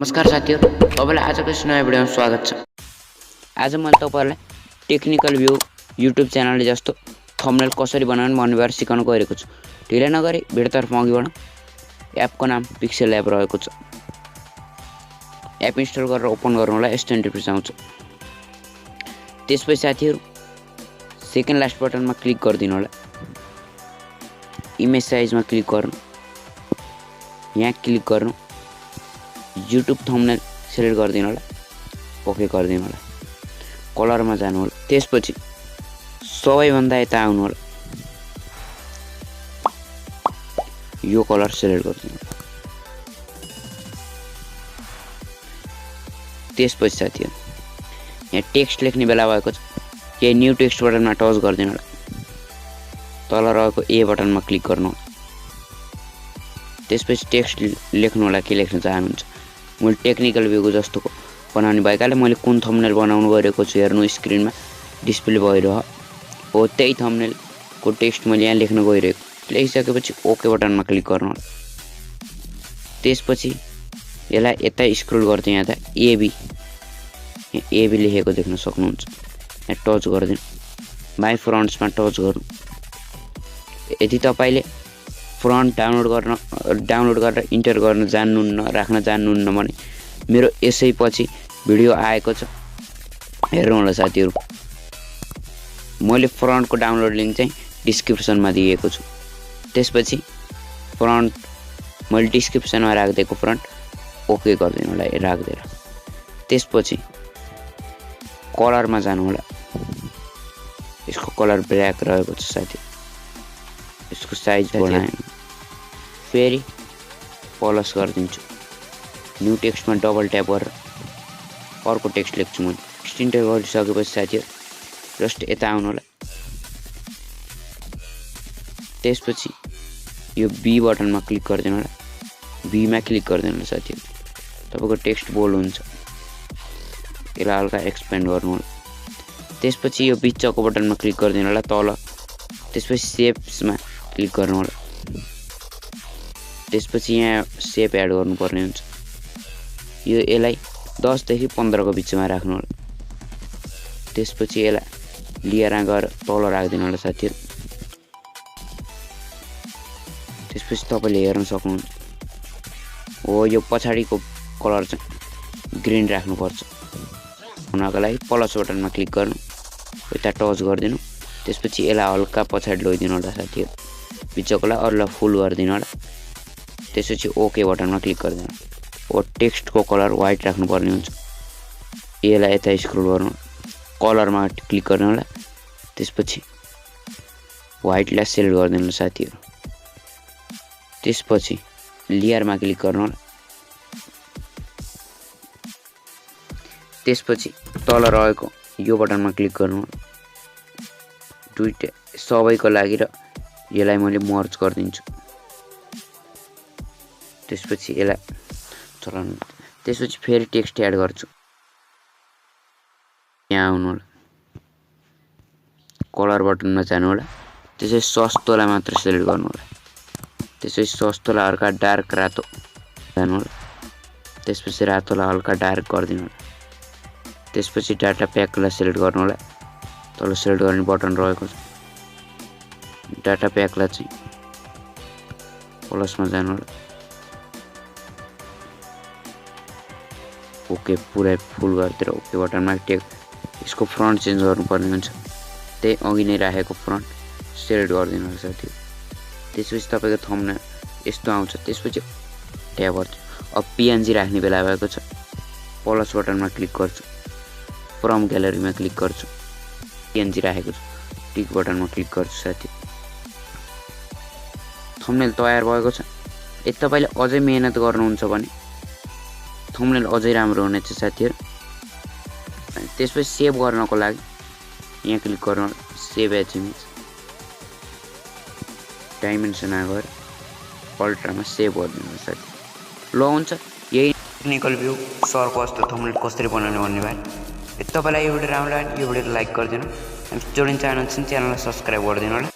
नमस्कार साथीहरु, तपाईलाई आजको यस नयाँ भिडियोमा स्वागत छ। आज मैले तपाईहरुलाई टेक्निकल भ्यू युट्युब च्यानलले जस्तो थम्बनेल कसरी बनाउने भन्नेबारे सिकाउन गइरहेको छु। ढिला नगरी भिडियोतर्फ अघि बढौं। एपको नाम पिक्सेल एप रहेको छ। एप इन्स्टल गरेर ओपन गर्नुलाई यस्तो इन्टरफेस आउँछ। त्यसपछि साथीहरु सेकेन्ड लास्ट बटनमा क्लिक गरिदिनु होला। इमेज साइजमा क्लिक गर्नु। यहाँ क्लिक गर्नु। YouTube थम्बनेल सिलेक्ट गरिदिनु होला। ओके गरिदिनु होला। कलरमा जानु होला। त्यसपछि सबैभन्दा यता आउनु होला। यो कलर सिलेक्ट गरिदिनु होला। त्यसपछि साथीहरु यहाँ टेक्स्ट लेख्ने बेला भएको छ। यो न्यू टेक्स्ट बटनमा टच गरिदिनु होला। तल रहेको ए बटनमा क्लिक गर्नु होला। त्यसपछि टेक्स्ट लेख्नु होला के लेख्न चाहनुहुन्छ। मैले टेक्निकल भ्यूको जस्तो बनाउने भएकाले मैले कुन थम्बनेल बनाउनु गएको छु हेर्नु स्क्रिनमा डिस्प्ले भइरह हो। त्यही थम्बनेलको टेक्स्ट मैले यहाँ लेख्न गइरहेको। लेखिसकेपछि ओके बटनमा क्लिक गर्नु होला। त्यसपछि यसलाई यता स्क्रोल गर्दै यहाँ त एबी लेखेको देख्न सक्नुहुन्छ। यहाँ टच गर्दिनु। माई फ्रन्ट्समा टच गर्नु। यदि तपाईले फ्रन्ट डाउनलोड गरेर इन्टर गर्न जान्नुहुन्न राख्न जान्नुहुन्न भने मेरो यसै पछि भिडियो आएको छ हेर्नु होला साथीहरु। मैले फ्रन्टको डाउनलोड लिंक चाहिँ डिस्क्रिप्सनमा दिएको छु। त्यसपछि फ्रन्ट मैले डिस्क्रिप्सनमा राख्दिएको फ्रन्ट ओके गर्दिनु होला राख्दिएर। त्यसपछि कलरमा जानु होला। यसको कलर ब्ल्याक रहेको छ साथी। यसको साइज बढाएँ। फेरि प्लस गरिदिन्छु। न्यू टेक्स्टमा डबल ट्याप गरेर अर्को टेक्स्ट लेख्छु म। इन्टर गरिसकेपछि साथीहरु जस्ट यता आउनु होला। त्यसपछि यो बी बटनमा क्लिक गरिदिनु होला। बी मा क्लिक गरिदिनु होला साथीहरु। तपाईको टेक्स्ट बोल्ड हुन्छ। यसलाई हल्का एक्सपेन्ड गर्नु होला। त्यसपछि यो बिचको बटनमा क्लिक गरिदिनु होला तल। त्यसपछि शेप्समा क्लिक गर्नु होला। त्यसपछि यहाँ शेप एड गर्नुपर्ने हुन्छ। यो यसलाई 10 देखि 15 को बिचमा राख्नु होला। त्यसपछि यसलाई लिएर गएर तल राख्दिनु होला साथीहरु। त्यसपछि तपाईले हेर्न सक्नुहुन्छ। हो यो पछाडीको कलर चाहिँ ग्रीन राख्नुपर्छ। हुनको लागि प्लस बटनमा क्लिक गर्नु। यता टच गरिदिनु। त्यसपछि यसलाई हल्का पछाडी लैदिनु होला साथीहरु। बिचकोलाई अरुलाई फुल गरिदिनु होला। त्यसपछि ओके बटनमा क्लिक गरिदिनु। ओ टेक्स्टको कलर व्हाइट राख्नुपर्ने हुन्छ। यसलाई यता स्क्रोल गर्नु। कलरमा क्लिक गर्नु होला। त्यसपछि व्हाइटलाई सिलेक्ट गरिदिनु होला साथीहरु। त्यसपछि लेयरमा क्लिक गर्नु होला। त्यसपछि तल रहेको यो बटनमा क्लिक गर्नु होला। दुईटा सबैको लागि र यसलाई मैले मर्ज गर्दिन्छु। त्यसपछि यसलाई चलाउनु। त्यसपछि फेरि टेक्स्ट एड गर्छु। यहाँ आउनु होला। कलर बटनमा जानु होला। त्यसपछि सस्तोलाई मात्र सिलेक्ट गर्नु होला। त्यसपछि सस्तोलाई हल्का डार्क रातो जानु होला। त्यसपछि रातोलाई हल्का डार्क गरिदिनु होला। त्यसपछि डाटा प्याकलाई सिलेक्ट गर्नु होला। तल सिलेक्ट गर्ने बटन रहेको छ। डाटा प्याकलाई चाहिँ प्लसमा जानु होला। ओके पुरै फुल गरिदिएर ओके बटनमा यसको फ्रन्ट चेन्ज गर्नुपर्ने हुन्छ। त्यही अघि नै राखेको फ्रन्ट सिलेक्ट गरिदिनु होला साथी। त्यसपछि तपाईको थम्बनेल यस्तो आउँछ। त्यसपछि ट्याब गर्छु। अब पीएनजी राख्ने बेला भएको छ। प्लस बटनमा क्लिक गर्छु। फ्रम ग्यालरीमा क्लिक गर्छु। पीएनजी राखेको छु। टिक बटनमा क्लिक गर्छु साथी। थम्बनेल तयार भएको छ। यदि तपाईले अझै मेहनत गर्नुहुन्छ भने थम्बनेल अझै राम्रो हुनेछ साथीहरु। त्यसपछि सेभ गर्नको लागि यहाँ क्लिक गर्नु। सेभ एज इमेज डाइमेन्सनमा गएर अल्ट्रामा सेभ गरिदिनु साथी। ल हुन्छ। यही टेक्निकल भ्यू सरको जस्तो थम्बनेल कसरी बनाउने भन्ने भयो। यदि तपाईलाई यो भिडियो राम्रो लाग्यो यो भिडियोलाई लाइक गरिदिनु। अनि जोडिन चाहनुहुन्छ भने च्यानललाई सब्स्क्राइब गरिदिनु होला।